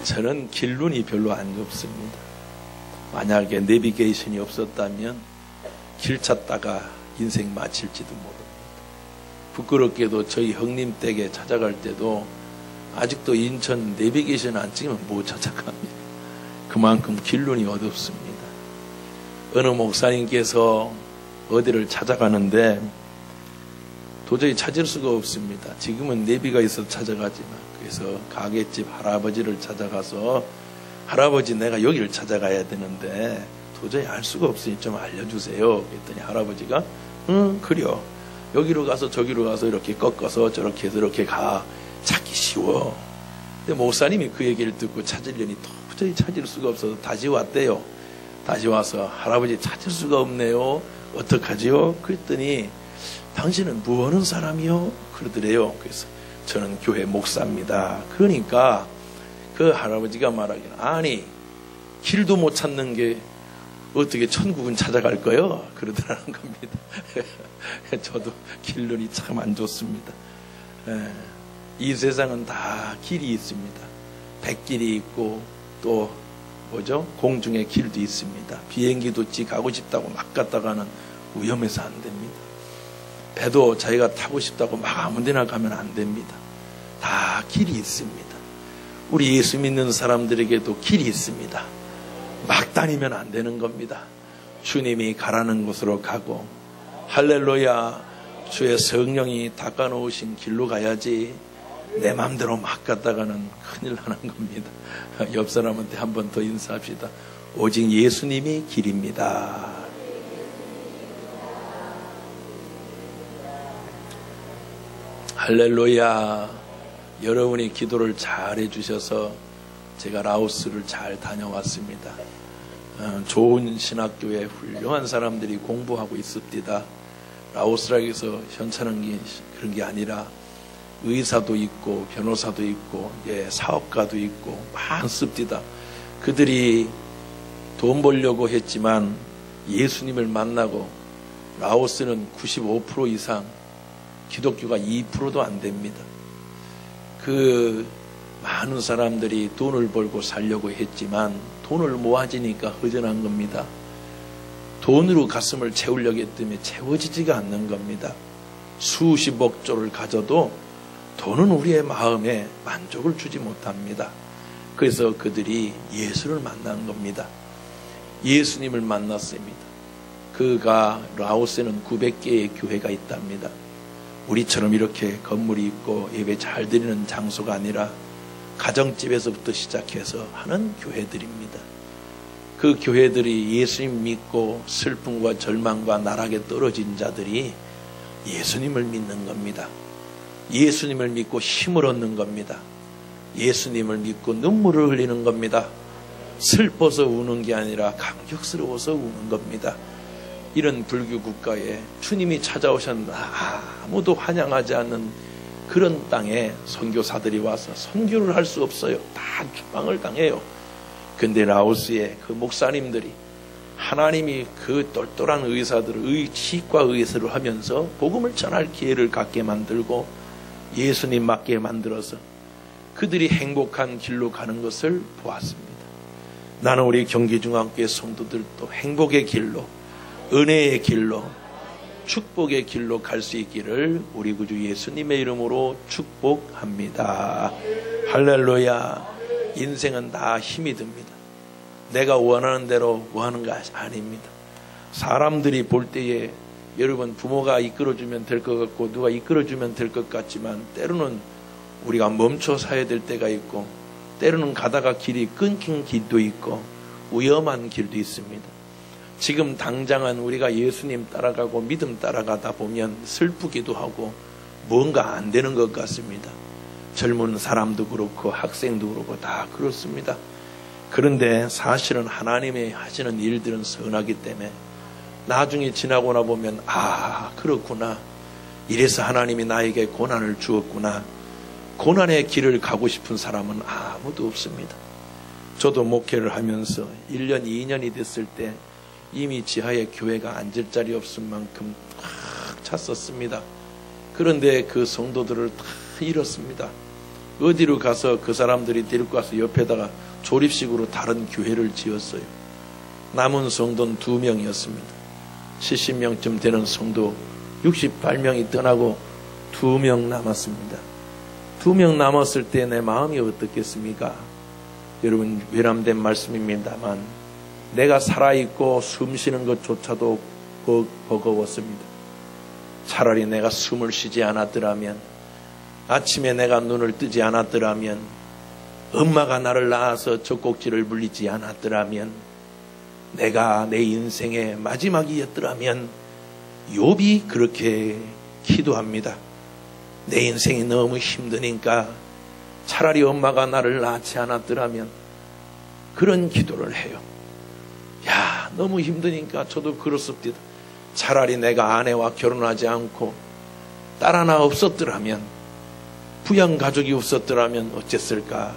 저는 길눈이 별로 안 좋습니다. 만약에 내비게이션이 없었다면 길 찾다가 인생 마칠지도 모릅니다. 부끄럽게도 저희 형님 댁에 찾아갈 때도 아직도 인천 내비게이션 안 찍으면 못 찾아갑니다. 그만큼 길눈이 어둡습니다. 어느 목사님께서 어디를 찾아가는데 도저히 찾을 수가 없습니다. 지금은 내비가 있어서 찾아가지만, 그래서 가게집 할아버지를 찾아가서 할아버지 내가 여기를 찾아가야 되는데 도저히 알 수가 없으니 좀 알려주세요. 그랬더니 할아버지가 그래요. 여기로 가서 저기로 가서 이렇게 꺾어서 저렇게 해서 이렇게 가. 찾기 쉬워. 근데 목사님이 그 얘기를 듣고 찾으려니 도저히 찾을 수가 없어서 다시 왔대요. 다시 와서 할아버지 찾을 수가 없네요. 어떡하지요? 그랬더니 당신은 뭐 하는 사람이요? 그러더래요. 그래서 저는 교회 목사입니다. 그러니까 그 할아버지가 말하기를, 아니 길도 못 찾는 게 어떻게 천국은 찾아갈 거요? 그러더라는 겁니다. 저도 길눈이 참 안 좋습니다. 이 세상은 다 길이 있습니다. 백길이 있고 또 뭐죠? 공중의 길도 있습니다. 비행기도 가고 싶다고 막 갔다가는 위험해서 안 됩니다. 배도 자기가 타고 싶다고 막 아무 데나 가면 안 됩니다. 다 길이 있습니다. 우리 예수 믿는 사람들에게도 길이 있습니다. 막 다니면 안 되는 겁니다. 주님이 가라는 곳으로 가고, 할렐루야, 주의 성령이 닦아놓으신 길로 가야지 내 마음대로 막 갔다가는 큰일 나는 겁니다. 옆 사람한테 한 번 더 인사합시다. 오직 예수님이 길입니다. 할렐루야. 여러분이 기도를 잘 해주셔서 제가 라오스를 잘 다녀왔습니다. 좋은 신학교에 훌륭한 사람들이 공부하고 있습니다. 라오스라고 해서 현찮은 게 그런 게 아니라 의사도 있고 변호사도 있고 사업가도 있고 많습니다. 그들이 돈 벌려고 했지만 예수님을 만나고, 라오스는 95% 이상 기독교가 2%도 안 됩니다. 그 많은 사람들이 돈을 벌고 살려고 했지만 돈을 모아지니까 허전한 겁니다. 돈으로 가슴을 채우려고 했더니 채워지지가 않는 겁니다. 수십억 조를 가져도 돈은 우리의 마음에 만족을 주지 못합니다. 그래서 그들이 예수를 만난 겁니다. 예수님을 만났습니다. 그가 라오스에는 900개의 교회가 있답니다. 우리처럼 이렇게 건물이 있고 예배 잘 드리는 장소가 아니라 가정집에서부터 시작해서 하는 교회들입니다. 그 교회들이 예수님 믿고 슬픔과 절망과 나락에 떨어진 자들이 예수님을 믿는 겁니다. 예수님을 믿고 힘을 얻는 겁니다. 예수님을 믿고 눈물을 흘리는 겁니다. 슬퍼서 우는 게 아니라 감격스러워서 우는 겁니다. 이런 불교 국가에 주님이 찾아오셨는데 아무도 환영하지 않는 그런 땅에 선교사들이 와서 선교를 할 수 없어요. 다 추방을 당해요. 근데 라오스의 그 목사님들이 하나님이 그 똘똘한 의사들을 치과 의사를 하면서 복음을 전할 기회를 갖게 만들고 예수님 맞게 만들어서 그들이 행복한 길로 가는 것을 보았습니다. 나는 우리 경기중앙교회 성도들도 행복의 길로, 은혜의 길로, 축복의 길로 갈 수 있기를 우리 구주 예수님의 이름으로 축복합니다. 할렐루야. 인생은 다 힘이 듭니다. 내가 원하는 대로 원하는 것이 아닙니다. 사람들이 볼 때에 여러분 부모가 이끌어주면 될 것 같고 누가 이끌어주면 될 것 같지만 때로는 우리가 멈춰 서야 될 때가 있고 때로는 가다가 길이 끊긴 길도 있고 위험한 길도 있습니다. 지금 당장은 우리가 예수님 따라가고 믿음 따라가다 보면 슬프기도 하고 뭔가 안 되는 것 같습니다. 젊은 사람도 그렇고 학생도 그렇고 다 그렇습니다. 그런데 사실은 하나님이 하시는 일들은 선하기 때문에 나중에 지나고나 보면 그렇구나. 이래서 하나님이 나에게 고난을 주었구나. 고난의 길을 가고 싶은 사람은 아무도 없습니다. 저도 목회를 하면서 1년, 2년이 됐을 때 이미 지하에 교회가 앉을 자리 없을 만큼 꽉 찼었습니다. 그런데 그 성도들을 다 잃었습니다. 어디로 가서 그 사람들이 데리고 가서 옆에다가 조립식으로 다른 교회를 지었어요. 남은 성도는 2명이었습니다. 70명쯤 되는 성도 68명이 떠나고 2명 남았습니다. 2명 남았을 때 내 마음이 어떻겠습니까? 여러분, 외람된 말씀입니다만 내가 살아있고 숨 쉬는 것조차도 버거웠습니다. 차라리 내가 숨을 쉬지 않았더라면, 아침에 내가 눈을 뜨지 않았더라면, 엄마가 나를 낳아서 젖꼭지를 물리지 않았더라면, 내가 내 인생의 마지막이었더라면, 욥이 그렇게 기도합니다. 내 인생이 너무 힘드니까 차라리 엄마가 나를 낳지 않았더라면, 그런 기도를 해요. 야, 너무 힘드니까 저도 그렇습니다. 차라리 내가 아내와 결혼하지 않고 딸 하나 없었더라면, 부양가족이 없었더라면 어쨌을까.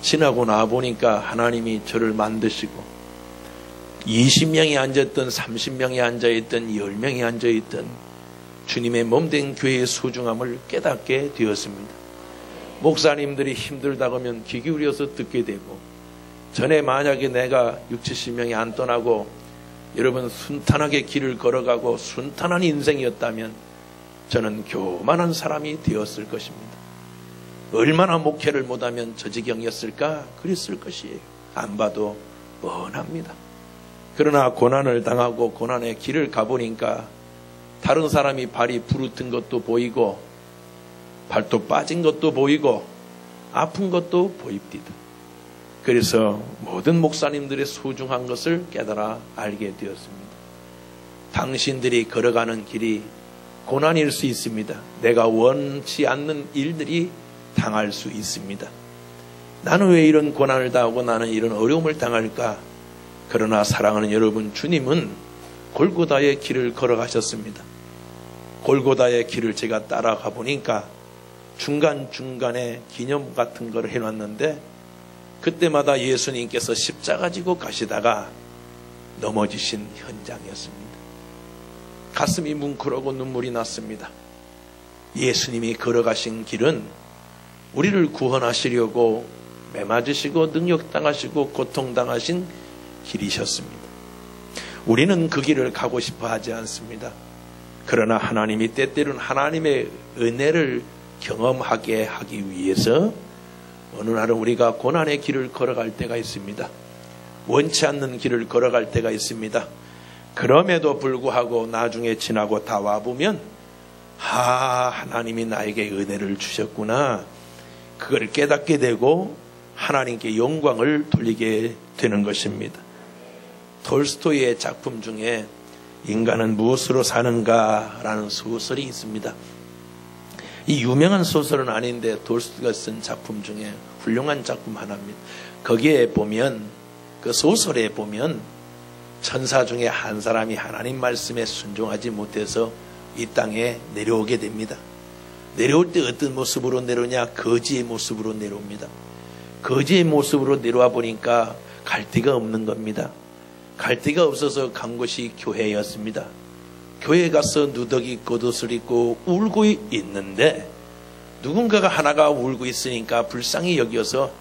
지나고 나보니까 하나님이 저를 만드시고 20명이 앉았던 30명이 앉아있던 10명이 앉아있던 주님의 몸된 교회의 소중함을 깨닫게 되었습니다. 목사님들이 힘들다고 하면 귀 기울여서 듣게 되고, 전에 만약에 내가 60, 70명이 안 떠나고 여러분 순탄하게 길을 걸어가고 순탄한 인생이었다면 저는 교만한 사람이 되었을 것입니다. 얼마나 목회를 못하면 저 지경이었을까? 그랬을 것이에요. 안 봐도 뻔합니다. 그러나 고난을 당하고 고난의 길을 가보니까 다른 사람이 발이 부르튼 것도 보이고 발도 빠진 것도 보이고 아픈 것도 보입니다. 그래서 모든 목사님들의 소중한 것을 깨달아 알게 되었습니다. 당신들이 걸어가는 길이 고난일 수 있습니다. 내가 원치 않는 일들이 당할 수 있습니다. 나는 왜 이런 고난을 당하고 나는 이런 어려움을 당할까? 그러나 사랑하는 여러분, 주님은 골고다의 길을 걸어가셨습니다. 골고다의 길을 제가 따라가 보니까 중간중간에 기념 같은 걸 해놨는데, 그때마다 예수님께서 십자가 지고 가시다가 넘어지신 현장이었습니다. 가슴이 뭉클하고 눈물이 났습니다. 예수님이 걸어가신 길은 우리를 구원하시려고 매맞으시고 능력당하시고 고통당하신 길이셨습니다. 우리는 그 길을 가고 싶어 하지 않습니다. 그러나 하나님이 때때로는 하나님의 은혜를 경험하게 하기 위해서 어느 날은 우리가 고난의 길을 걸어갈 때가 있습니다. 원치 않는 길을 걸어갈 때가 있습니다. 그럼에도 불구하고 나중에 지나고 다 와보면 하나님이 나에게 은혜를 주셨구나, 그걸 깨닫게 되고 하나님께 영광을 돌리게 되는 것입니다. 톨스토이의 작품 중에 인간은 무엇으로 사는가 라는 소설이 있습니다. 이 유명한 소설은 아닌데 톨스토이가 쓴 작품 중에 훌륭한 작품 하나입니다. 거기에 보면, 그 소설에 보면 천사 중에 한 사람이 하나님 말씀에 순종하지 못해서 이 땅에 내려오게 됩니다. 내려올 때 어떤 모습으로 내려오냐? 거지의 모습으로 내려옵니다. 거지의 모습으로 내려와 보니까 갈 데가 없는 겁니다. 갈 데가 없어서 간 곳이 교회였습니다. 교회에 가서 누더기 겉옷을 입고 울고 있는데 누군가가 하나가 울고 있으니까 불쌍히 여겨서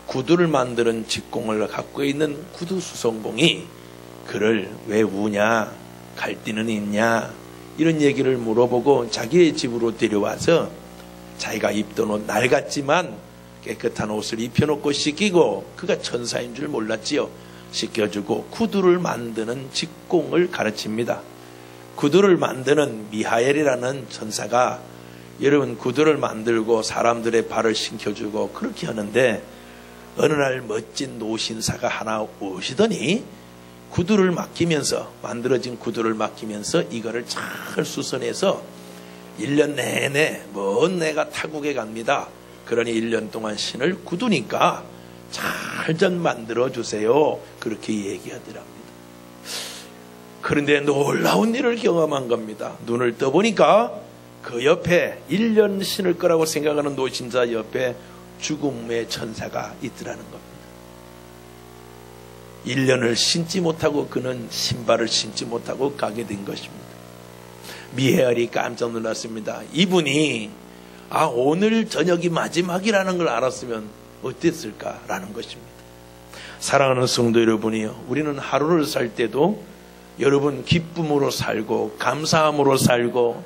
구두를 만드는 직공을 갖고 있는 구두 수송공이 그를 왜 우냐, 갈 데는 있냐, 이런 얘기를 물어보고 자기의 집으로 데려와서 자기가 입던 옷, 낡았지만 깨끗한 옷을 입혀놓고 씻기고, 그가 천사인 줄 몰랐지요. 씻겨주고 구두를 만드는 직공을 가르칩니다. 구두를 만드는 미하엘이라는 천사가 여러분 구두를 만들고 사람들의 발을 신겨주고 그렇게 하는데, 어느 날 멋진 노신사가 하나 오시더니 구두를 맡기면서, 만들어진 구두를 맡기면서 이거를 잘 수선해서 1년 내내 먼 내가 타국에 갑니다. 그러니 1년 동안 신을 구두니까 잘 좀 만들어주세요. 그렇게 얘기하더랍니다. 그런데 놀라운 일을 경험한 겁니다. 눈을 떠보니까 그 옆에 1년 신을 거라고 생각하는 노신자 옆에 죽음의 천사가 있더라는 겁니다. 1년을 신지 못하고 그는 신발을 신지 못하고 가게 된 것입니다. 미헤알이 깜짝 놀랐습니다. 이분이 아, 오늘 저녁이 마지막이라는 걸 알았으면 어땠을까라는 것입니다. 사랑하는 성도 여러분이요, 우리는 하루를 살 때도 여러분 기쁨으로 살고 감사함으로 살고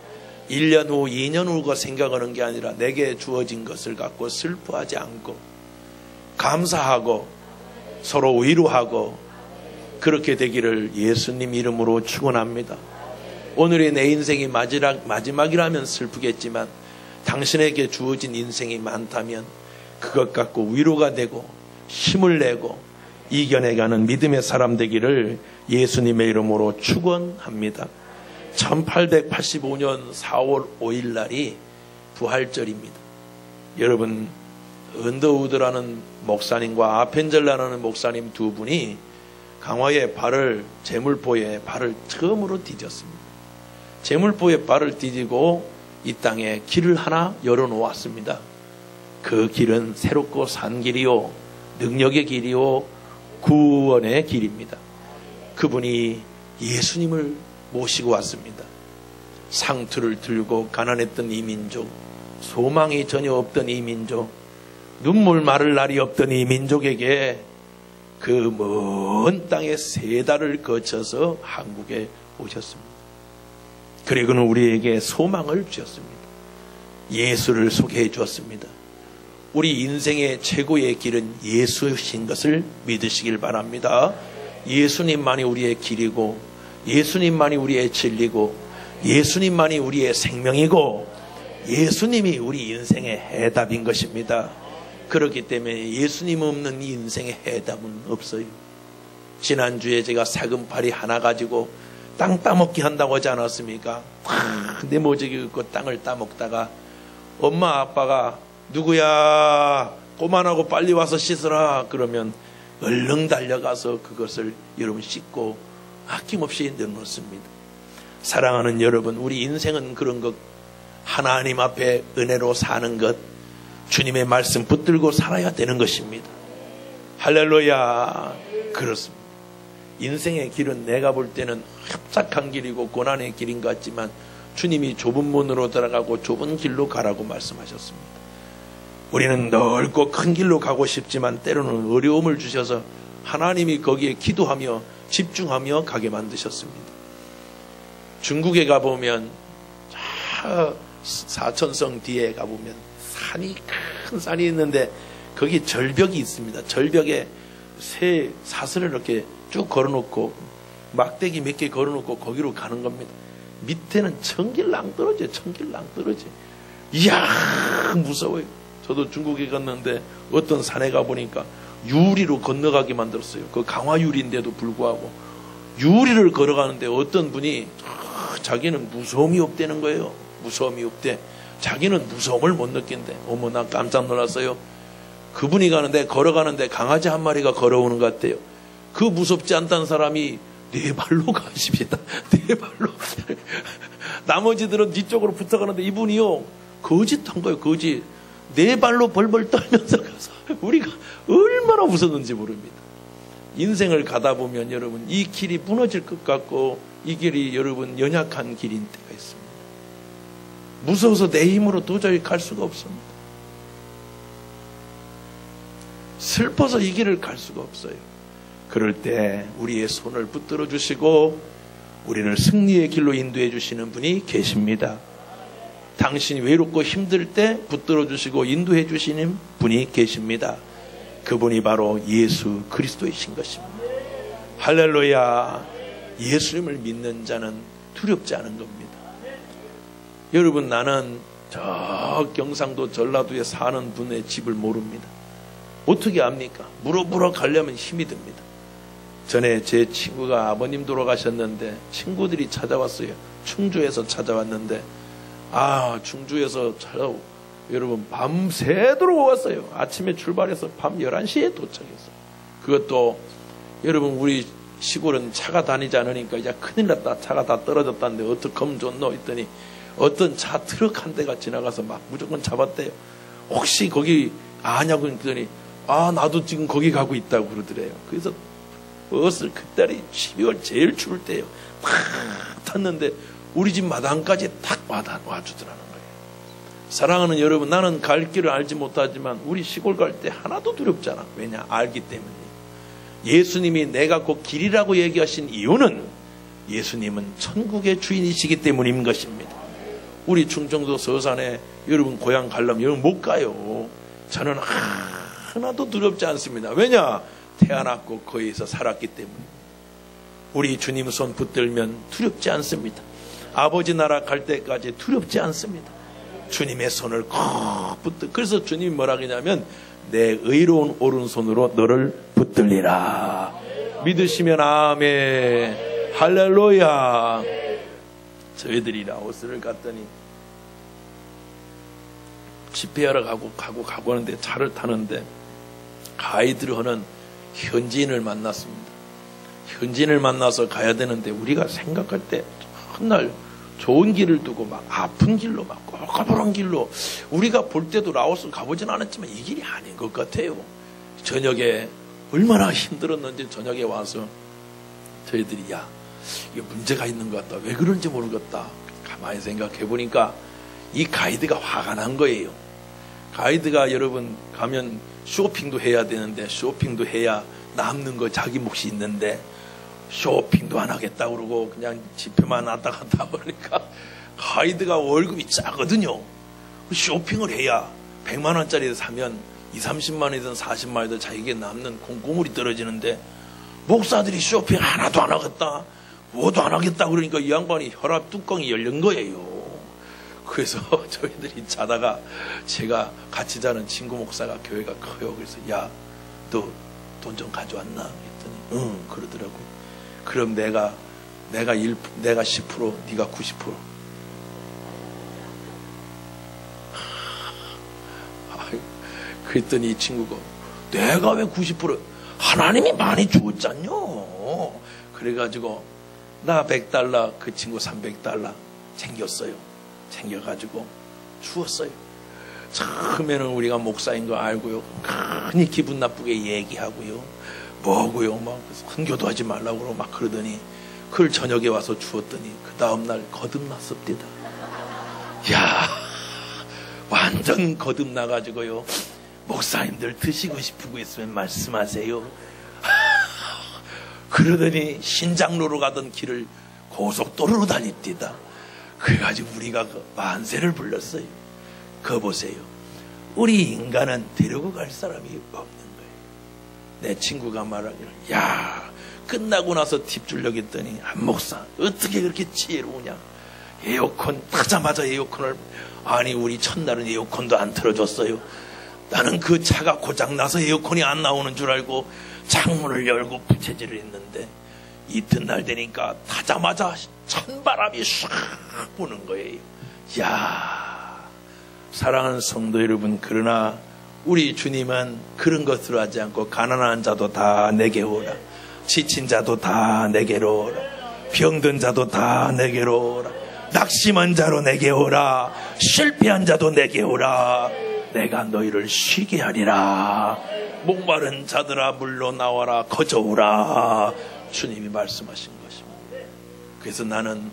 1년 후 2년 후가 생각하는 게 아니라 내게 주어진 것을 갖고 슬퍼하지 않고 감사하고 서로 위로하고 그렇게 되기를 예수님 이름으로 축원합니다. 오늘의 내 인생이 마지막이라면 슬프겠지만 당신에게 주어진 인생이 많다면 그것 갖고 위로가 되고 힘을 내고 이겨내가는 믿음의 사람 되기를 예수님의 이름으로 축원합니다. 1885년 4월 5일 날이 부활절입니다. 여러분, 언더우드라는 목사님과 아펜젤라라는 목사님 두 분이 강화의 발을, 제물포에 발을 처음으로 디뎠습니다. 제물포에 발을 디디고 이 땅에 길을 하나 열어놓았습니다. 그 길은 새롭고 산 길이요, 능력의 길이요, 구원의 길입니다. 그분이 예수님을 모시고 왔습니다. 상투를 들고 가난했던 이 민족, 소망이 전혀 없던 이 민족, 눈물 마를 날이 없던 이 민족에게 그 먼 땅의 세 달을 거쳐서 한국에 오셨습니다. 그리고는 우리에게 소망을 주셨습니다. 예수를 소개해 주었습니다. 우리 인생의 최고의 길은 예수신 것을 믿으시길 바랍니다. 예수님만이 우리의 길이고 예수님만이 우리의 진리고 예수님만이 우리의 생명이고 예수님이 우리 인생의 해답인 것입니다. 그렇기 때문에 예수님 없는 이 인생의 해답은 없어요. 지난주에 제가 사금팔이 하나 가지고 땅 따먹기 한다고 하지 않았습니까? 내 모직이 그 땅을 따먹다가 엄마 아빠가 누구야, 꼬만하고 빨리 와서 씻으라 그러면 얼른 달려가서 그것을 여러분 씻고 아낌없이 넣습니다. 사랑하는 여러분, 우리 인생은 그런 것, 하나님 앞에 은혜로 사는 것, 주님의 말씀 붙들고 살아야 되는 것입니다. 할렐루야. 그렇습니다. 인생의 길은 내가 볼 때는 협착한 길이고 고난의 길인 것 같지만 주님이 좁은 문으로 들어가고 좁은 길로 가라고 말씀하셨습니다. 우리는 넓고 큰 길로 가고 싶지만 때로는 어려움을 주셔서 하나님이 거기에 기도하며 집중하며 가게 만드셨습니다. 중국에 가보면 사천성 뒤에 가보면 산이, 큰 산이 있는데 거기 절벽이 있습니다. 절벽에 새 사슬을 이렇게 쭉 걸어놓고 막대기 몇 개 걸어놓고 거기로 가는 겁니다. 밑에는 천길랑 떨어져요. 천길랑 떨어져요. 이야, 무서워요. 저도 중국에 갔는데 어떤 산에 가보니까 유리로 건너가게 만들었어요. 그 강화유리인데도 불구하고 유리를 걸어가는데 어떤 분이 자기는 무서움이 없다는 거예요. 무서움이 없대. 자기는 무서움을 못 느낀대. 어머, 나 깜짝 놀랐어요. 그분이 가는데, 걸어가는데 강아지 한 마리가 걸어오는 것 같아요. 그 무섭지 않다는 사람이 네 발로 가십니다. 네 발로. 나머지들은 뒤쪽으로 붙어가는데 이분이요, 거짓한 거예요. 거짓. 네 발로 벌벌 떨면서 가서 우리가 얼마나 웃었는지 모릅니다. 인생을 가다 보면 여러분, 이 길이 무너질 것 같고 이 길이 여러분 연약한 길인 때가 있습니다. 무서워서 내 힘으로 도저히 갈 수가 없습니다. 슬퍼서 이 길을 갈 수가 없어요. 그럴 때 우리의 손을 붙들어 주시고 우리를 승리의 길로 인도해 주시는 분이 계십니다. 당신이 외롭고 힘들 때 붙들어 주시고 인도해 주시는 분이 계십니다. 그분이 바로 예수 그리스도이신 것입니다. 할렐루야. 예수님을 믿는 자는 두렵지 않은 겁니다. 여러분, 나는 저 경상도 전라도에 사는 분의 집을 모릅니다. 어떻게 압니까? 물어보러 가려면 힘이 듭니다. 전에 제 친구가 아버님 돌아가셨는데 친구들이 찾아왔어요. 충주에서 찾아왔는데 충주에서 여러분 밤새도록 왔어요. 아침에 출발해서 밤 11시에 도착했어요. 그것도 여러분, 우리 시골은 차가 다니지 않으니까 이제 큰일 났다, 차가 다 떨어졌다는데 어떡하면 좋노 했더니 어떤 차 트럭 한 대가 지나가서 막 무조건 잡았대요. 혹시 거기 아냐고 했더니 나도 지금 거기 가고 있다고 그러더래요. 그래서 버스를, 그때이 12월 제일 추울 때요, 탁 탔는데 우리 집 마당까지 탁 와주더라는 거예요. 사랑하는 여러분, 나는 갈 길을 알지 못하지만 우리 시골 갈 때 하나도 두렵지 않아. 왜냐? 알기 때문에. 예수님이 내가 곧 길이라고 얘기하신 이유는 예수님은 천국의 주인이시기 때문인 것입니다. 우리 충청도 서산에 여러분 고향 가려면 여러분 못 가요. 저는 하나도 두렵지 않습니다. 왜냐? 태어났고 거기서 살았기 때문에. 우리 주님 손 붙들면 두렵지 않습니다. 아버지 나라 갈 때까지 두렵지 않습니다. 주님의 손을 꼭 붙들. 그래서 주님이 뭐라 그러냐면 내 의로운 오른손으로 너를 붙들리라. 믿으시면 아멘. 할렐루야. 저희들이 라오스를 갔더니 집회하러 가고 하는데 차를 타는데 가이드를 하는 현지인을 만났습니다. 현지인을 만나서 가야 되는데 우리가 생각할 때 첫날 좋은 길을 두고 막 아픈 길로 막 꼬불꼬불한 길로 우리가 볼 때도 라오스 가보진 않았지만 이 길이 아닌 것 같아요. 저녁에 얼마나 힘들었는지 저녁에 와서 저희들이 야 이게 문제가 있는 것 같다. 왜 그런지 모르겠다. 가만히 생각해 보니까 이 가이드가 화가 난 거예요. 가이드가 여러분 가면 쇼핑도 해야 되는데 쇼핑도 해야 남는 거 자기 몫이 있는데 쇼핑도 안 하겠다 그러고 그냥 집회만 왔다 갔다 하니까 가이드가 월급이 짜거든요. 쇼핑을 해야 100만 원짜리 사면 20, 30만원이든 40만원이든 자기에게 남는 공고물이 떨어지는데 목사들이 쇼핑 하나도 안 하겠다 뭐도 안 하겠다 그러니까 이 양반이 혈압 뚜껑이 열린 거예요. 그래서 저희들이 자다가 제가 같이 자는 친구 목사가 교회가 커요. 그래서 야 너 돈 좀 가져왔나? 했더니 응 그러더라고요. 그럼 내가 10% 네가 90%. 그랬더니 이 친구가 내가 왜 90%? 하나님이 많이 주었잖요. 그래가지고 나 $100 그 친구 $300 챙겼어요. 챙겨가지고 주었어요. 처음에는 우리가 목사인 거 알고요. 괜히 기분 나쁘게 얘기하고요. 뭐고요. 막 선교도 하지 말라고 그러고 막 그러더니 그걸 저녁에 와서 주었더니 그 다음날 거듭났습니다. 야 완전 거듭나가지고요. 목사님들 드시고 싶은 거 있으면 말씀하세요. 그러더니 신장로로 가던 길을 고속도로로 달립니다. 그래가지고 우리가 그 만세를 불렀어요. 그거 보세요. 우리 인간은 데리고 갈 사람이 없는 거예요. 내 친구가 말하기를 야 끝나고 나서 팁 주려고 했더니 한 목사 어떻게 그렇게 지혜로우냐. 에어컨 타자마자 에어컨을 아니 우리 첫날은 에어컨도 안 틀어줬어요. 나는 그 차가 고장나서 에어컨이 안 나오는 줄 알고 창문을 열고 부채질을 했는데 이튿날 되니까 타자마자 찬바람이 샥 부는 거예요. 야 사랑하는 성도 여러분, 그러나 우리 주님은 그런 것으로 하지 않고 가난한 자도 다 내게 오라, 지친 자도 다 내게로 오라, 병든 자도 다 내게로 오라, 낙심한 자로 내게 오라, 실패한 자도 내게 오라, 내가 너희를 쉬게 하리라. 목마른 자들아 물로 나와라, 거저오라. 주님이 말씀하신 것입니다. 그래서 나는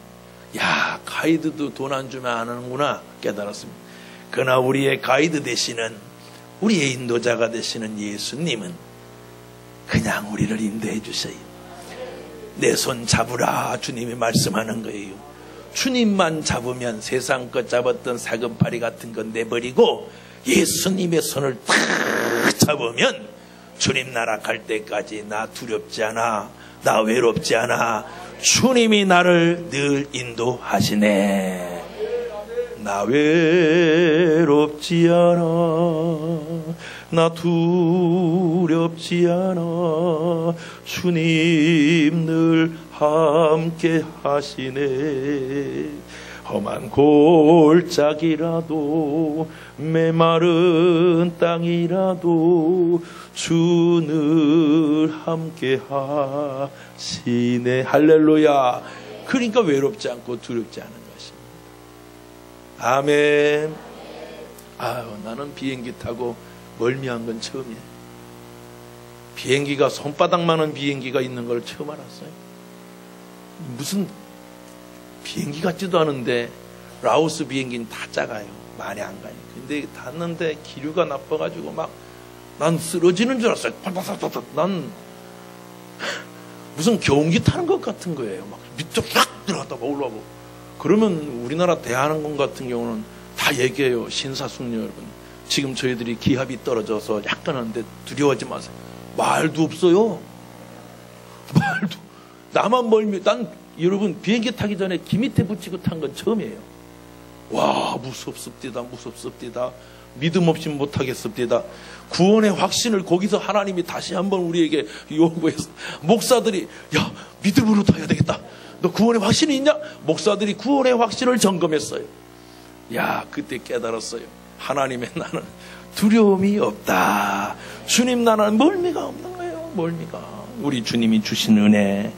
야 가이드도 돈 안 주면 안 하는구나 깨달았습니다. 그러나 우리의 가이드 되시는, 우리의 인도자가 되시는 예수님은 그냥 우리를 인도해 주세요. 내 손 잡으라 주님이 말씀하는 거예요. 주님만 잡으면 세상 것 잡았던 사금파리 같은 건 내버리고 예수님의 손을 탁 잡으면 주님 나라 갈 때까지 나 두렵지 않아, 나 외롭지 않아. 주님이 나를 늘 인도하시네. 나 외롭지 않아, 나 두렵지 않아. 주님 늘 함께 하시네. 험한 골짜기라도 메마른 땅이라도 주 늘 함께 하시네. 할렐루야. 그러니까 외롭지 않고 두렵지 않은 것입니다. 아멘. 아유, 나는 비행기 타고 멀미한 건 처음이에요. 비행기가 손바닥만한 비행기가 있는 걸 처음 알았어요. 무슨 비행기 같지도 않은데 라오스 비행기는 다 작아요. 많이 안 가요. 근데 탔는데 기류가 나빠가지고 막 난 쓰러지는 줄 알았어요. 난 무슨 경운기 타는 것 같은 거예요. 막 밑으로 싹 들어갔다가 올라오고. 그러면 우리나라 대한항공 같은 경우는 다 얘기해요. 신사숙녀 여러분. 지금 저희들이 기압이 떨어져서 약간 하는데 두려워하지 마세요. 말도 없어요. 말도. 나만 멀미. 난 여러분 비행기 타기 전에 기 밑에 붙이고 탄 건 처음이에요. 와, 무섭습니다. 무섭습니다. 믿음 없이 못하겠습니다. 구원의 확신을 거기서 하나님이 다시 한번 우리에게 요구해서 목사들이 야, 믿음으로 타야 되겠다. 너 구원의 확신이 있냐? 목사들이 구원의 확신을 점검했어요. 야, 그때 깨달았어요. 하나님의 나는 두려움이 없다. 주님 나는 멀미가 없는 거예요. 멀미가. 우리 주님이 주신 은혜.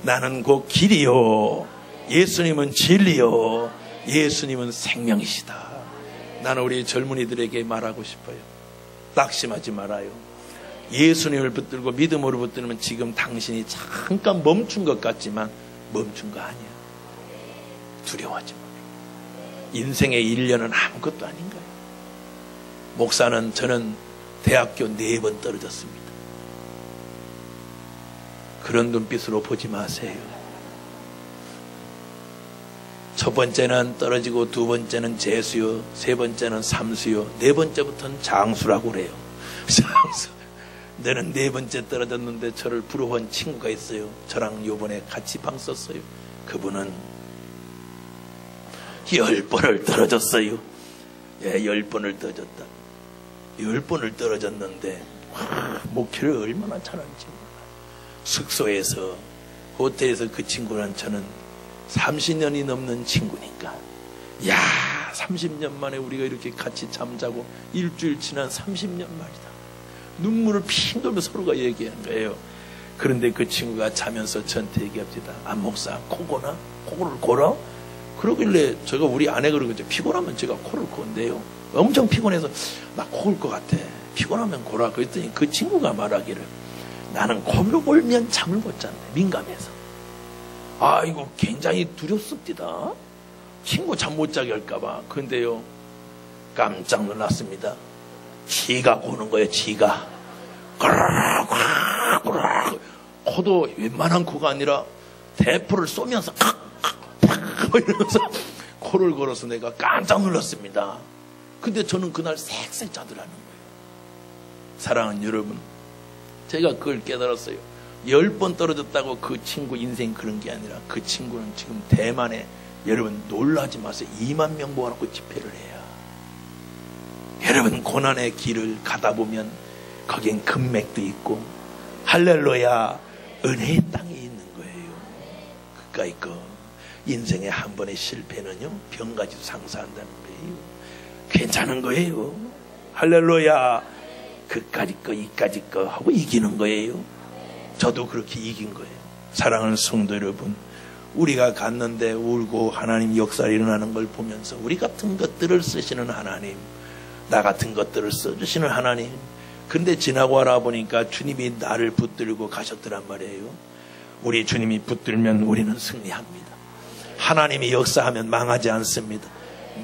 나는 곧 길이요. 예수님은 진리요. 예수님은 생명이시다. 나는 우리 젊은이들에게 말하고 싶어요. 낙심하지 말아요. 예수님을 붙들고 믿음으로 붙들면 지금 당신이 잠깐 멈춘 것 같지만 멈춘 거 아니야. 두려워하지 마. 인생의 1년은 아무것도 아닌 거예요. 목사는 저는 대학교 4번 떨어졌습니다. 그런 눈빛으로 보지 마세요. 첫 번째는 떨어지고 두 번째는 재수요, 세 번째는 삼수요, 네 번째부터는 장수라고 그래요. 장수. 너는 4번째 떨어졌는데 저를 부러워한 친구가 있어요. 저랑 요번에 같이 방 썼어요. 그분은 10번을 떨어졌어요. 예, 10번을 떨어졌다. 10번을 떨어졌는데 목표를 얼마나 잘하는지 몰라요. 숙소에서 호텔에서 그 친구랑 저는 30년이 넘는 친구니까 야, 30년 만에 우리가 이렇게 같이 잠자고 일주일 지난 30년 말이다. 눈물을 핑 돌며 서로가 얘기하는 거예요. 그런데 그 친구가 자면서 저한테 얘기합니다. 안 목사, 코고나? 코를 골아? 그러길래 제가 우리 아내 그러거든요. 피곤하면 제가 코를 고는데요. 엄청 피곤해서 나 코골 것 같아. 피곤하면 골아. 그랬더니 그 친구가 말하기를 나는 코를 골면 잠을 못 잔대. 민감해서. 아, 이거 굉장히 두렵습니다. 친구 잠 못 자게 할까봐. 근데요, 깜짝 놀랐습니다. 지가 고는 거예요, 지가. 코도 웬만한 코가 아니라 대포를 쏘면서 이러면서 코를 걸어서 내가 깜짝 놀랐습니다. 근데 저는 그날 쌕쌕 자더라는 거예요. 사랑하는 여러분, 제가 그걸 깨달았어요. 10번 떨어졌다고 그 친구 인생 그런 게 아니라 그 친구는 지금 대만에 여러분 놀라지 마세요. 2만 명 모아놓고 집회를 해요. 여러분 고난의 길을 가다 보면 거긴 금맥도 있고 할렐루야 은혜의 땅이 있는 거예요. 그까이 거 인생의 한 번의 실패는요 병가지도 상사한다는 거예요. 괜찮은 거예요. 할렐루야 그까지 거 이까지 거 하고 이기는 거예요. 저도 그렇게 이긴 거예요. 사랑하는 성도 여러분, 우리가 갔는데 울고 하나님 역사가 일어나는 걸 보면서 우리 같은 것들을 쓰시는 하나님, 나 같은 것들을 써주시는 하나님. 근데 지나고 알아보니까 주님이 나를 붙들고 가셨더란 말이에요. 우리 주님이 붙들면 우리는 승리합니다. 하나님이 역사하면 망하지 않습니다.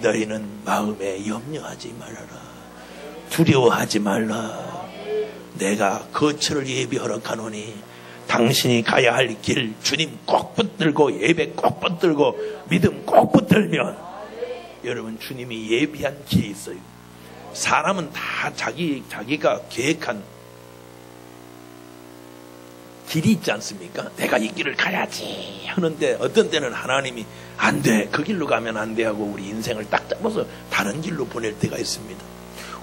너희는 마음에 염려하지 말아라. 두려워하지 말라. 내가 거처를 예비하러 가노니 당신이 가야 할 길 주님 꼭 붙들고 예배 꼭 붙들고 믿음 꼭 붙들면 여러분 주님이 예비한 길이 있어요. 사람은 다 자기가 계획한 길이 있지 않습니까? 내가 이 길을 가야지 하는데 어떤 때는 하나님이 안 돼, 그 길로 가면 안 돼 하고 우리 인생을 딱 잡아서 다른 길로 보낼 때가 있습니다.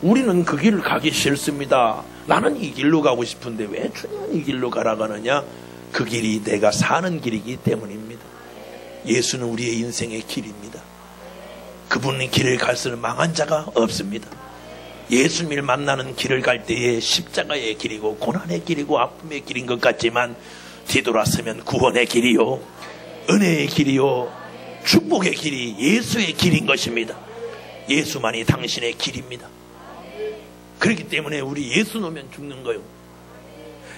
우리는 그 길을 가기 싫습니다. 나는 이 길로 가고 싶은데 왜 주님은 이 길로 가라고 하느냐? 그 길이 내가 사는 길이기 때문입니다. 예수는 우리의 인생의 길입니다. 그분의 길을 갈수록 망한 자가 없습니다. 예수님을 만나는 길을 갈 때에 십자가의 길이고 고난의 길이고 아픔의 길인 것 같지만 뒤돌아서면 구원의 길이요 은혜의 길이요 축복의 길이 예수의 길인 것입니다. 예수만이 당신의 길입니다. 그렇기 때문에 우리 예수 놓으면 죽는 거예요.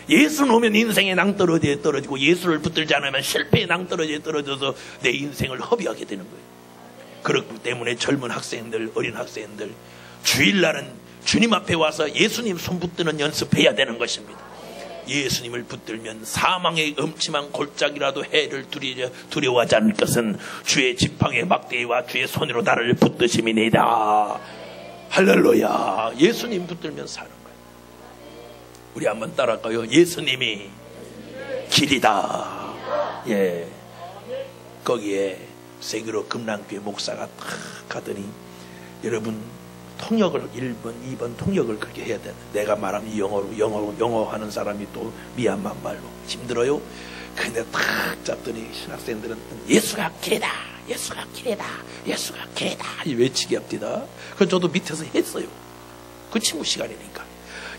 예수 놓으면 인생의 낭떠러지에 떨어지고 예수를 붙들지 않으면 실패의 낭떠러지에 떨어져서 내 인생을 허비하게 되는 거예요. 그렇기 때문에 젊은 학생들, 어린 학생들, 주일날은 주님 앞에 와서 예수님 손 붙드는 연습해야 되는 것입니다. 예수님을 붙들면 사망의 음침한 골짜기라도 해를 두려워하지 않을 것은 주의 지팡이의 막대기와 주의 손으로 나를 붙드심이니이다. 할렐루야. 예수님 붙들면 사는 거예요. 우리 한번 따라할까요? 예수님이 길이다. 예. 거기에 세계로 금랑교회 목사가 탁 가더니, 여러분 통역을 1번, 2번 통역을 그렇게 해야 되는. 내가 말하면 영어 하는 사람이 또 미얀마 말로 힘들어요. 근데 탁 잡더니 신학생들은 예수가 길이다, 예수가 길이다, 예수가 길이다 이 외치게 합니다. 그건 저도 밑에서 했어요. 그 친구 시간이니까.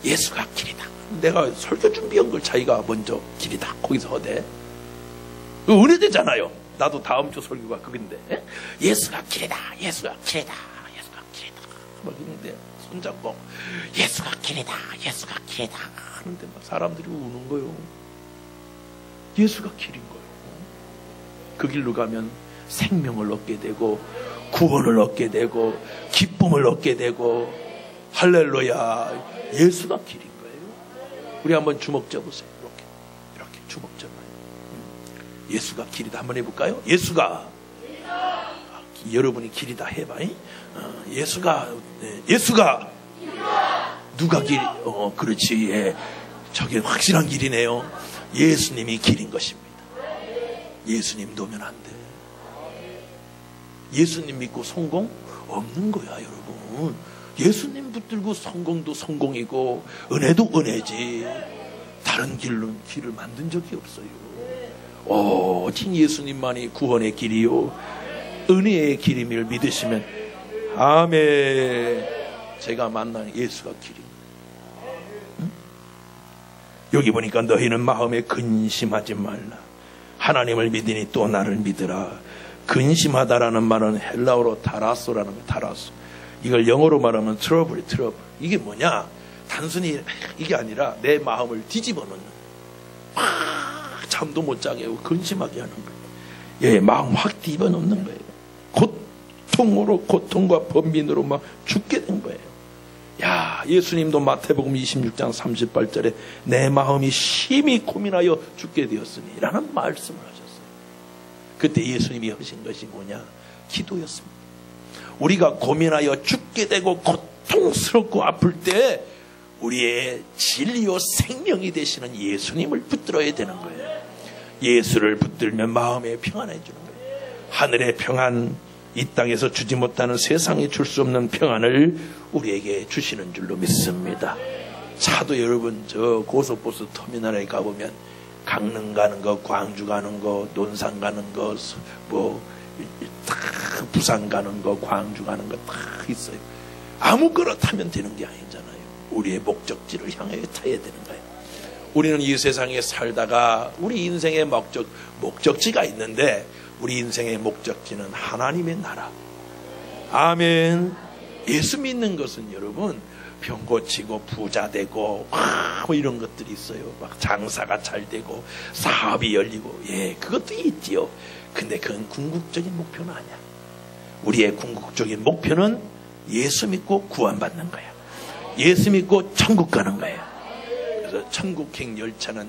예수가 길이다. 내가 설교 준비한 걸 자기가 먼저 길이다 거기서 하대. 은혜되잖아요. 나도 다음 주 설교가 그건데, 예수가 길이다, 예수가 길이다, 예수가 길이다 막 있는데 손잡고 예수가 길이다, 예수가 길이다 하는데 막 사람들이 우는 거예요. 예수가 길인 거예요. 그 길로 가면 생명을 얻게 되고 구원을 얻게 되고 기쁨을 얻게 되고, 할렐루야. 예수가 길인 거예요. 우리 한번 주먹 져보세요. 이렇게 주먹 져봐요. 예수가 길이다 한번 해볼까요? 예수가 여러분이 길이다 해봐. 예수가 누가 길? 그렇지. 예. 저게 확실한 길이네요. 예수님이 길인 것입니다. 예수님 놓으면 안 돼. 예수님 믿고 성공 없는 거야, 여러분. 예수님 붙들고 성공도 성공이고 은혜도 은혜지. 다른 길을 만든 적이 없어요. 오직 예수님만이 구원의 길이요 은혜의 길임을 믿으시면, 아멘. 제가 만난 예수가 길입니다. 여기 보니까 너희는 마음에 근심하지 말라. 하나님을 믿으니 또 나를 믿으라. 근심하다라는 말은 헬라어로 타라소라는 거예요. 타라소. 이걸 영어로 말하면 트러블. 이게 뭐냐? 단순히 이게 아니라 내 마음을 뒤집어 놓는, 잠도 못 자게 하고 근심하게 하는 거예요. 예, 마음 확 뒤집어 놓는 거예요. 고통과 번민으로 막 죽게 된 거예요. 야, 예수님도 마태복음 26장 38절에 내 마음이 심히 고민하여 죽게 되었으니 라는 말씀을 하셨어요. 그때 예수님이 하신 것이 뭐냐? 기도였습니다. 우리가 고민하여 죽게 되고 고통스럽고 아플 때 우리의 진리요 생명이 되시는 예수님을 붙들어야 되는 거예요. 예수를 붙들면 마음에 평안해지는 거예요. 하늘의 평안, 이 땅에서 주지 못하는 세상에 줄 수 없는 평안을 우리에게 주시는 줄로 믿습니다. 차도 여러분 저 고속버스 터미널에 가보면 강릉 가는 거, 광주 가는 거, 논산 가는 거, 다 부산 가는 거, 광주 가는 거 다 있어요. 아무거나 타면 되는 게 아니잖아요. 우리의 목적지를 향해 타야 되는 거예요. 우리는 이 세상에 살다가 우리 인생의 목적지가 있는데, 우리 인생의 목적지는 하나님의 나라. 아멘. 예수 믿는 것은 여러분 병 고치고 부자 되고 뭐 이런 것들이 있어요. 막 장사가 잘 되고 사업이 열리고, 예, 그것도 있지요. 근데 그건 궁극적인 목표는 아니야. 우리의 궁극적인 목표는 예수 믿고 구원받는 거야. 예수 믿고 천국 가는 거야. 그래서 천국행 열차는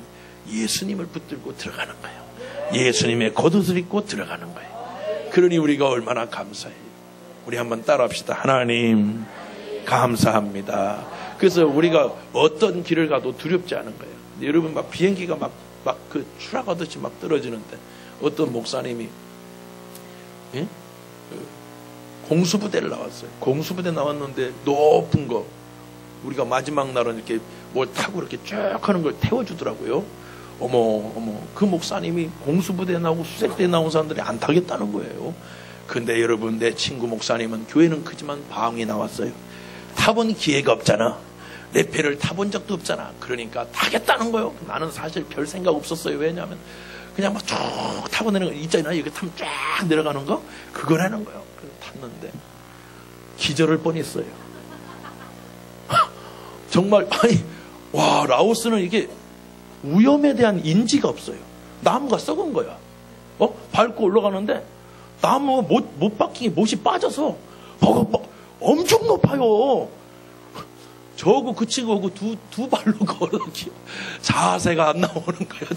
예수님을 붙들고 들어가는 거예요. 예수님의 겉옷을 입고 들어가는 거예요. 그러니 우리가 얼마나 감사해요. 우리 한번 따라합시다. 하나님 감사합니다. 그래서 우리가 어떤 길을 가도 두렵지 않은 거예요. 여러분 막 비행기가 막 그 추락하듯이 막 떨어지는데 어떤 목사님이, 예? 공수부대를 나왔어요. 공수부대 나왔는데 높은 거, 우리가 마지막 날은 이렇게 뭘 타고 이렇게 쭉 하는 걸 태워주더라고요. 어머, 그 목사님이 공수부대 나오고 수색대 나온 사람들이 안 타겠다는 거예요. 근데 여러분, 내 친구 목사님은 교회는 크지만 방이 나왔어요. 타본 기회가 없잖아. 내 배를 타본 적도 없잖아. 그러니까 타겠다는 거예요. 나는 사실 별 생각 없었어요. 왜냐하면 그냥 막 쭉 타고 내는 거 있잖아. 이렇게 타면 쫙 내려가는 거, 그거라는 거예요. 그래서 탔는데 기절을 뻔했어요. 정말, 아니, 와, 라오스는 이게 위험에 대한 인지가 없어요. 나무가 썩은 거야. 밟고 올라가는데 나무 못 박히게 못이 빠져서 엄청 높아요. 저하고 그 친구하고 두 발로 걸어 자세가 안 나오는 거야.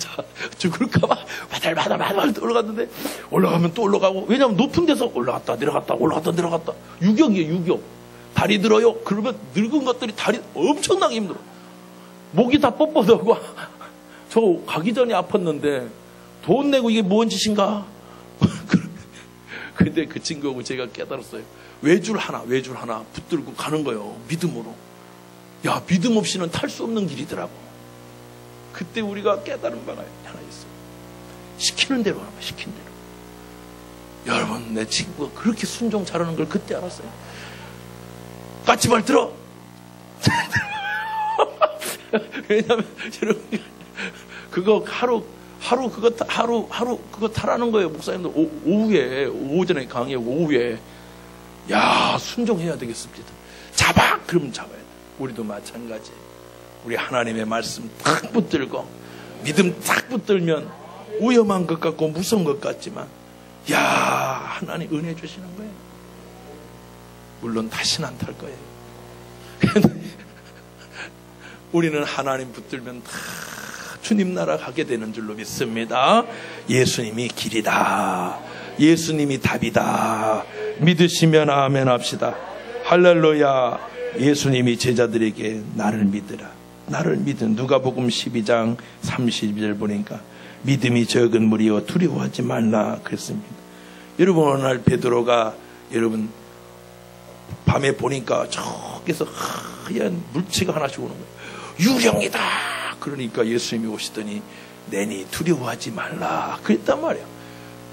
죽을까봐 바달바달 올라갔는데 올라가면 또 올라가고, 왜냐면 높은 데서 올라갔다 내려갔다 유격이에요. 유격. 다리 들어요. 그러면 늙은 것들이 다리 엄청나게 힘들어. 목이 다 뻣뻣하고 저 가기 전에 아팠는데 돈 내고 이게 뭔 짓인가. 근데 그 친구하고 제가 깨달았어요. 외줄 하나 붙들고 가는 거예요. 믿음으로. 야, 믿음 없이는 탈 수 없는 길이더라고. 그때 우리가 깨달은 바가 하나 있어요. 시키는 대로 하는 거야. 시킨 대로. 여러분, 내 친구가 그렇게 순종 잘하는 걸 그때 알았어요. 까치발 들어. 왜냐면 여러분, 그거 하루 그거 타라는 거예요. 목사님들 오후에, 오전에 강의하고 오후에. 야, 순종해야 되겠습니다. 잡아! 그러면 잡아야 돼. 우리도 마찬가지. 우리 하나님의 말씀 탁 붙들고 믿음 탁 붙들면 위험한 것 같고 무서운 것 같지만, 야, 하나님 은혜 주시는 거예요. 물론 다시는 안 탈 거예요. 우리는 하나님 붙들면 다 주님 나라 가게 되는 줄로 믿습니다. 예수님이 길이다. 예수님이 답이다. 믿으시면 아멘 합시다. 할렐루야. 예수님이 제자들에게 나를 믿으라. 나를 믿은 누가복음 12장 32절 보니까 믿음이 적은 무리여 두려워하지 말라 그랬습니다. 여러분, 어느 날 베드로가 여러분 밤에 보니까 저기서 하얀 물체가 하나씩 오는 거예요. 유령이다. 그러니까 예수님이 오시더니 내니 두려워하지 말라 그랬단 말이에요.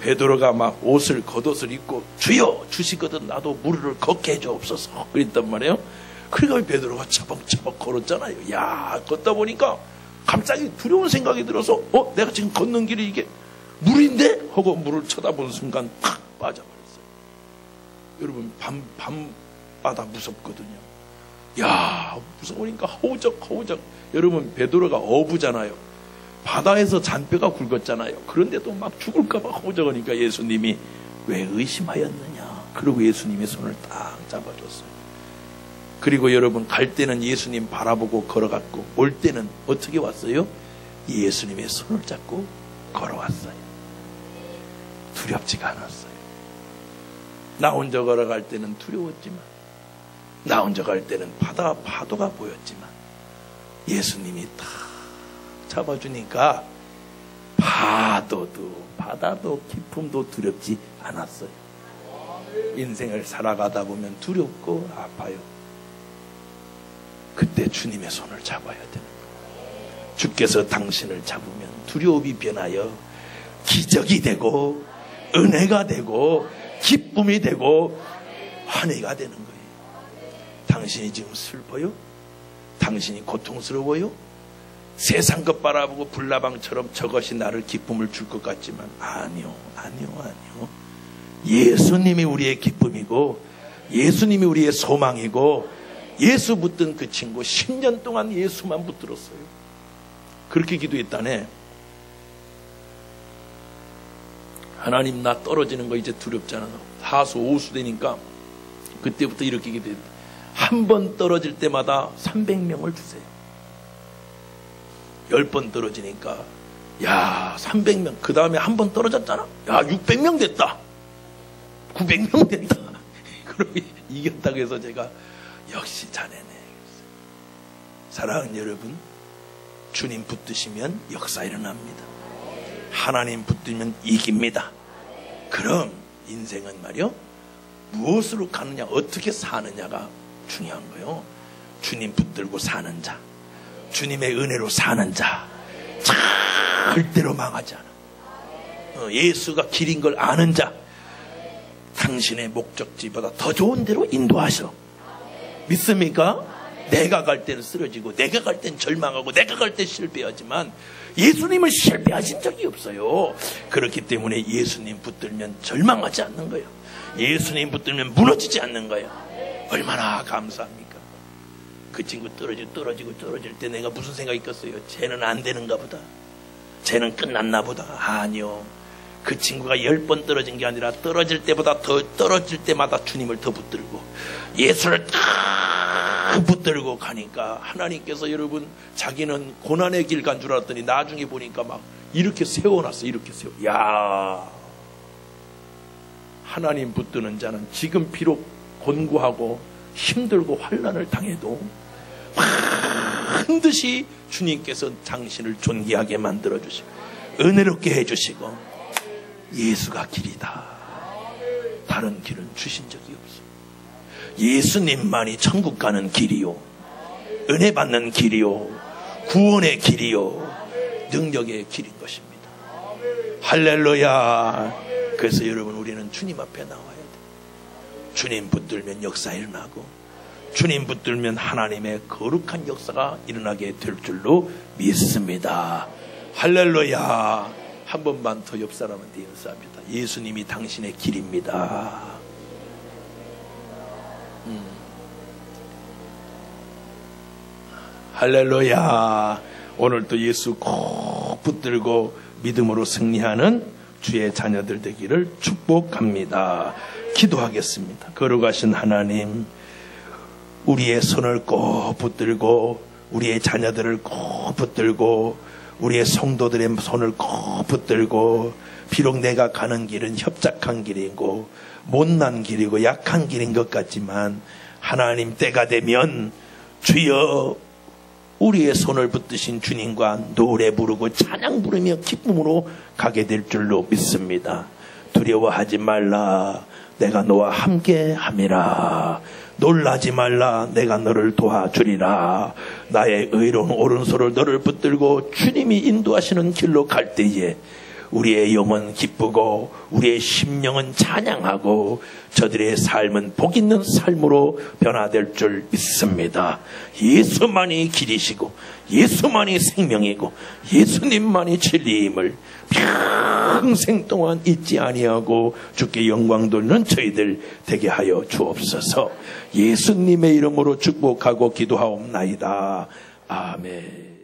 베드로가 막 겉옷을 입고 주여 주시거든 나도 무리를 걷게 해주옵소서 그랬단 말이에요. 그러니까 베드로가 차벅차벅 걸었잖아요. 야, 걷다 보니까 갑자기 두려운 생각이 들어서 내가 지금 걷는 길이 이게 물인데? 하고 물을 쳐다본 순간 팍 빠져버렸어요. 여러분, 밤바다 무섭거든요. 야, 무서우니까 허우적. 여러분, 베드로가 어부잖아요. 바다에서 잔뼈가 굵었잖아요. 그런데도 막 죽을까봐 허우적하니까 예수님이 왜 의심하였느냐. 그리고 예수님의 손을 딱 잡아줬어요. 그리고 여러분, 갈 때는 예수님 바라보고 걸어갔고 올 때는 어떻게 왔어요? 예수님의 손을 잡고 걸어왔어요. 두렵지가 않았어요. 나 혼자 걸어갈 때는 두려웠지만, 나 혼자 갈 때는 파도가 보였지만 예수님이 다 잡아주니까 바다도 기쁨도 두렵지 않았어요. 인생을 살아가다 보면 두렵고 아파요. 그때 주님의 손을 잡아야 되는 거예요. 주께서 당신을 잡으면 두려움이 변하여 기적이 되고 은혜가 되고 기쁨이 되고 환희가 되는 거예요. 당신이 지금 슬퍼요? 당신이 고통스러워요? 세상 것 바라보고 불나방처럼 저것이 나를 기쁨을 줄 것 같지만 아니요. 예수님이 우리의 기쁨이고 예수님이 우리의 소망이고, 예수 붙든 그 친구 10년 동안 예수만 붙들었어요. 그렇게 기도했다네. 하나님, 나 떨어지는 거 이제 두렵잖아. 하수 오수 되니까 그때부터 이렇게 기도했다. 한 번 떨어질 때마다 300명을 주세요. 10번 떨어지니까 야 300명. 그 다음에 한 번 떨어졌잖아. 야 600명 됐다. 900명 됐다. 그러고 이겼다고 해서 제가 역시 자네네. 사랑하는 여러분, 주님 붙드시면 역사 일어납니다. 하나님 붙들면 이깁니다. 그럼 인생은 말이요, 무엇으로 가느냐, 어떻게 사느냐가 중요한 거예요. 주님 붙들고 사는 자, 주님의 은혜로 사는 자 절대로 망하지 않아. 예수가 길인 걸 아는 자, 당신의 목적지보다 더 좋은 데로 인도하셔. 믿습니까? 내가 갈 때는 쓰러지고, 내가 갈 때는 절망하고, 내가 갈 때 실패하지만 예수님을 실패하신 적이 없어요. 그렇기 때문에 예수님 붙들면 절망하지 않는 거예요. 예수님 붙들면 무너지지 않는 거예요. 얼마나 감사합니까? 그 친구 떨어질 때 내가 무슨 생각이 있겠어요? 쟤는 안 되는가 보다, 쟤는 끝났나 보다. 아니요, 그 친구가 10번 떨어진 게 아니라 떨어질 때보다 더 떨어질 때마다 주님을 더 붙들고 예수를 딱 붙들고 가니까 하나님께서 여러분 자기는 고난의 길 간 줄 알았더니 나중에 보니까 막 이렇게 세워놨어. 이렇게 세워. 야, 하나님 붙드는 자는 지금 비록 곤고하고 힘들고 환난을 당해도 반드시 주님께서 당신을 존귀하게 만들어주시고 은혜롭게 해주시고 예수가 길이다. 다른 길은 주신 적이 없어. 예수님만이 천국 가는 길이요, 은혜 받는 길이요, 구원의 길이요, 능력의 길인 것입니다. 할렐루야. 그래서 여러분 우리는 주님 앞에 나와야 돼. 주님 붙들면 역사 일어나고 주님 붙들면 하나님의 거룩한 역사가 일어나게 될 줄로 믿습니다. 할렐루야. 한 번만 더 옆 사람한테 인사합니다. 예수님이 당신의 길입니다. 할렐루야. 오늘도 예수 꼭 붙들고 믿음으로 승리하는 주의 자녀들 되기를 축복합니다. 기도하겠습니다. 거룩하신 하나님, 우리의 손을 꼭 붙들고 우리의 자녀들을 꼭 붙들고 우리의 성도들의 손을 꼭 붙들고, 비록 내가 가는 길은 협착한 길이고 못난 길이고 약한 길인 것 같지만 하나님 때가 되면 주여 우리의 손을 붙드신 주님과 노래 부르고 찬양 부르며 기쁨으로 가게 될 줄로 믿습니다. 두려워하지 말라. 내가 너와 함께 함이라. 놀라지 말라. 내가 너를 도와주리라. 나의 의로운 오른손을 너를 붙들고 주님이 인도하시는 길로 갈 때에 우리의 영은 기쁘고 우리의 심령은 찬양하고 저들의 삶은 복 있는 삶으로 변화될 줄 믿습니다. 예수만이 길이시고 예수만이 생명이고 예수님만이 진리임을 평생 동안 잊지 아니하고 주께 영광 돌리는 저희들 되게 하여 주옵소서. 예수님의 이름으로 축복하고 기도하옵나이다. 아멘.